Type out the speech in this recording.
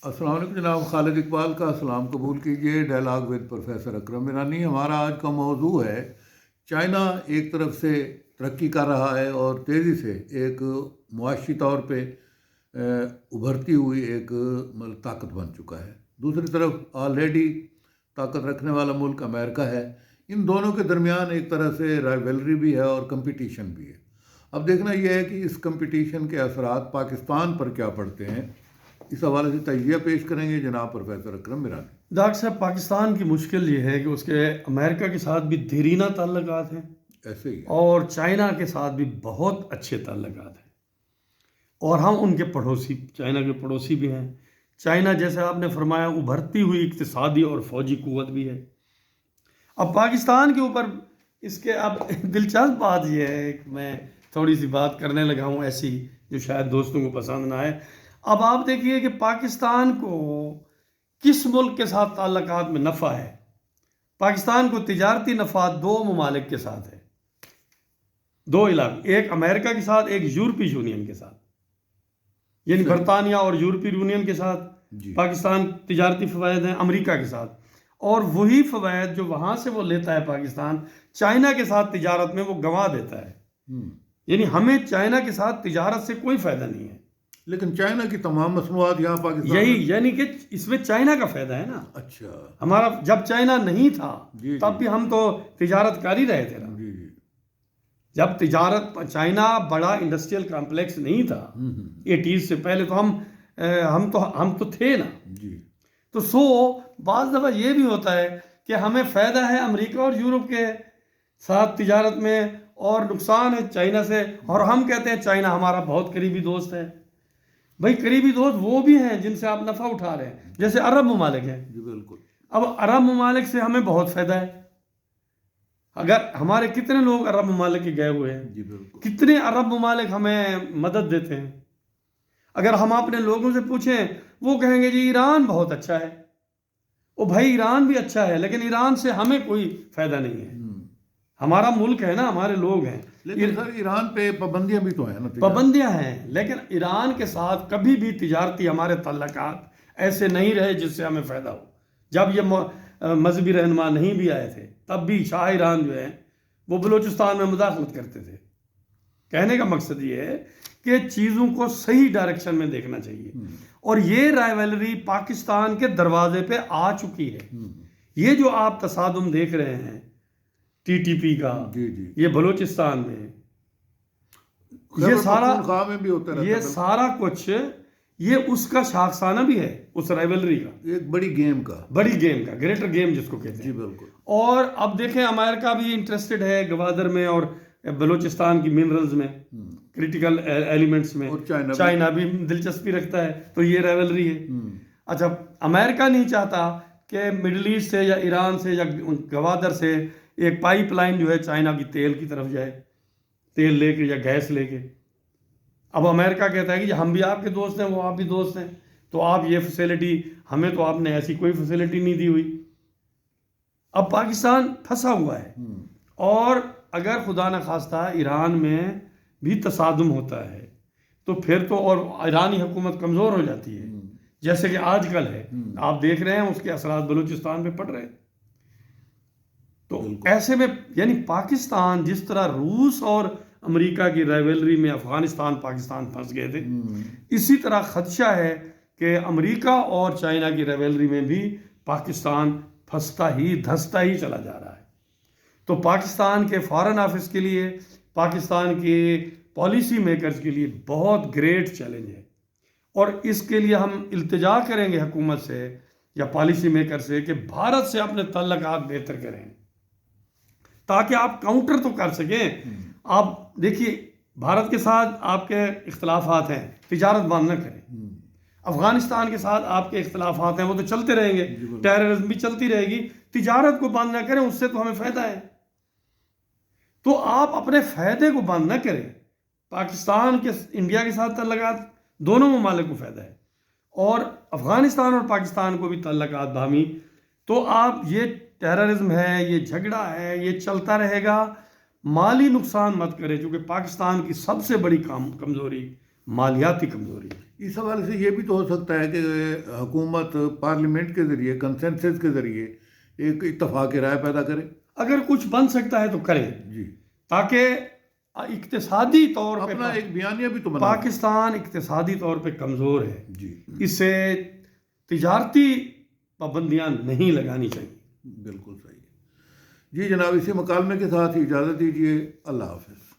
السلام علیکم جناب خالد اقبال کا سلام قبول کیجیے ڈائلاگ ود پروفیسر اکرم ایرانی۔ ہمارا آج کا موضوع ہے چائنا ایک طرف سے ترقی کر رہا ہے اور تیزی سے ایک معاشی طور پہ ابھرتی ہوئی ایک طاقت بن چکا ہے، دوسری طرف آلریڈی طاقت رکھنے والا ملک امریکہ ہے۔ ان دونوں کے درمیان ایک طرح سے رائیولری بھی ہے اور کمپٹیشن بھی ہے۔ اب دیکھنا یہ ہے کہ اس کمپٹیشن کے اثرات پاکستان پر کیا پڑتے ہیں، اس حوالے سے تجزیہ پیش کریں گے جناب پروفیسر اکرم ایرانی۔ ڈاکٹر صاحب، پاکستان کی مشکل یہ ہے کہ اس کے امریکہ کے ساتھ بھی دیرینہ تعلقات ہیں، ایسے ہی ہے۔ اور چائنا کے ساتھ بھی بہت اچھے تعلقات ہیں، اور ہم ان کے پڑوسی، چائنا کے پڑوسی بھی ہیں۔ چائنا جیسے آپ نے فرمایا ابھرتی ہوئی اقتصادی اور فوجی قوت بھی ہے۔ اب پاکستان کے اوپر اس کے اب دلچسپ بات یہ ہے کہ میں تھوڑی سی بات کرنے لگا ہوں ایسی جو شاید دوستوں کو پسند نہ آئے۔ اب آپ دیکھیے کہ پاکستان کو کس ملک کے ساتھ تعلقات میں نفع ہے۔ پاکستان کو تجارتی نفع دو ممالک کے ساتھ ہے، دو علاقے، ایک امریکہ کے ساتھ، ایک یورپی یونین کے ساتھ، یعنی برطانیہ اور یورپی یونین کے ساتھ پاکستان تجارتی فوائد ہیں، امریکہ کے ساتھ، اور وہی فوائد جو وہاں سے وہ لیتا ہے پاکستان چائنا کے ساتھ تجارت میں وہ گنوا دیتا ہے۔ یعنی ہمیں چائنا کے ساتھ تجارت سے کوئی فائدہ نہیں ہے، لیکن چائنا کی تمام مصنوعات یہاں پاکستان یہی یعنی کہ اس میں چائنا کا فائدہ ہے نا۔ اچھا، ہمارا جب چائنا نہیں تھا جی تب بھی ہم تو تجارت کر ہی رہے تھے نا۔ جی جی جب تجارت، چائنا بڑا انڈسٹریل کمپلیکس نہیں تھا 80s سے پہلے، تو ہم تو تھے نا۔ جی تو بعض دفعہ یہ بھی ہوتا ہے کہ ہمیں فائدہ ہے امریکہ اور یورپ کے ساتھ تجارت میں اور نقصان ہے چائنا سے، اور ہم کہتے ہیں چائنا ہمارا بہت قریبی دوست ہے۔ بھائی قریبی دوست وہ بھی ہیں جن سے آپ نفع اٹھا رہے ہیں، جیسے عرب ممالک ہیں۔ جی بالکل۔ اب عرب ممالک سے ہمیں بہت فائدہ ہے، اگر ہمارے کتنے لوگ عرب ممالک کے گئے ہوئے ہیں، جی بالکل۔ کتنے عرب ممالک ہمیں مدد دیتے ہیں۔ اگر ہم اپنے لوگوں سے پوچھیں وہ کہیں گے جی ایران بہت اچھا ہے۔ او بھائی ایران بھی اچھا ہے، لیکن ایران سے ہمیں کوئی فائدہ نہیں ہے۔ ہمارا ملک ہے نا، ہمارے لوگ ہیں، لیکن سر ایران پہ پابندیاں بھی تو ہیں نا، پابندیاں ہیں، لیکن ایران کے ساتھ کبھی بھی تجارتی ہمارے تعلقات ایسے نہیں رہے جس سے ہمیں فائدہ ہو۔ جب یہ مذہبی رہنما نہیں بھی آئے تھے تب بھی شاہ ایران جو ہے وہ بلوچستان میں مداخلت کرتے تھے۔ کہنے کا مقصد یہ ہے کہ چیزوں کو صحیح ڈائریکشن میں دیکھنا چاہیے، اور یہ رائیولری پاکستان کے دروازے پہ آ چکی ہے۔ یہ جو آپ تصادم دیکھ رہے ہیں ٹی ٹی پی کا، یہ بلوچستان میں، یہ سارا کچھ یہ اس کا شاخسانہ بھی ہے، اس رائیولری کا، ایک بڑی گیم کا، گریٹر گیم جس کو کہتے ہیں۔ جی بالکل۔ اور اب دیکھیں امریکہ بھی انٹرسٹڈ ہے گوادر میں اور بلوچستان کی منرلز میں، کریٹیکل ایلیمنٹس میں، چائنا بھی دلچسپی رکھتا ہے، تو یہ رائیولری ہے۔ اچھا، امریکہ نہیں چاہتا کہ مڈل ایسٹ سے یا ایران سے یا گوادر سے ایک پائپ لائن جو ہے چائنا کی تیل کی طرف جائے، تیل لے کے یا گیس لے کے۔ اب امریکہ کہتا ہے کہ ہم بھی آپ کے دوست ہیں، وہ آپ بھی دوست ہیں، تو آپ یہ فیسیلٹی، ہمیں تو آپ نے ایسی کوئی فیسیلٹی نہیں دی ہوئی۔ اب پاکستان پھنسا ہوا ہے، اور اگر خدا نخواستہ ایران میں بھی تصادم ہوتا ہے تو پھر تو اور ایرانی حکومت کمزور ہو جاتی ہے، جیسے کہ آج کل ہے، آپ دیکھ رہے ہیں اس کے اثرات بلوچستان پہ پڑ رہے ہیں۔ تو ایسے میں یعنی پاکستان جس طرح روس اور امریکہ کی رائیولری میں افغانستان پاکستان پھنس گئے تھے، اسی طرح خدشہ ہے کہ امریکہ اور چائنا کی رائیولری میں بھی پاکستان پھنستا ہی دھنستا ہی چلا جا رہا ہے۔ تو پاکستان کے فارن آفس کے لیے، پاکستان کے پالیسی میکرز کے لیے بہت گریٹ چیلنج ہے، اور اس کے لیے ہم التجا کریں گے حکومت سے یا پالیسی میکر سے کہ بھارت سے اپنے تعلقات بہتر کریں، تاکہ آپ کاؤنٹر تو کر سکیں۔ آپ دیکھیے بھارت کے ساتھ آپ کے اختلافات ہیں، تجارت بند نہ کریں۔ افغانستان کے ساتھ آپ کے اختلافات ہیں، وہ تو چلتے رہیں گے، ٹیررزم بھی چلتی رہے گی، تجارت کو بند نہ کریں، اس سے تو ہمیں فائدہ ہے۔ تو آپ اپنے فائدے کو بند نہ کریں۔ پاکستان کے انڈیا کے ساتھ تعلقات دونوں ممالک کو فائدہ ہے، اور افغانستان اور پاکستان کو بھی تعلقات باہمی۔ تو آپ یہ ٹیررزم ہے، یہ جھگڑا ہے، یہ چلتا رہے گا، مالی نقصان مت کریں، چونکہ پاکستان کی سب سے بڑی کمزوری مالیاتی کمزوری ہے۔ اس حوالے سے یہ بھی تو ہو سکتا ہے کہ حکومت پارلیمنٹ کے ذریعے کنسنسس کے ذریعے ایک اتفاق رائے پیدا کرے. اگر کچھ بن سکتا ہے تو کرے جی. تاکہ اقتصادی طور پہ اپنا ایک بیانیہ بھی تو بنا. پاکستان اقتصادی طور پہ کمزور ہے. جی. اس سے تجارتی پابندیاں نہیں لگانی چاہیے. بالکل صحیح. جی جناب، اسی مکالمے کے ساتھ اجازت دیجیے. اللہ حافظ.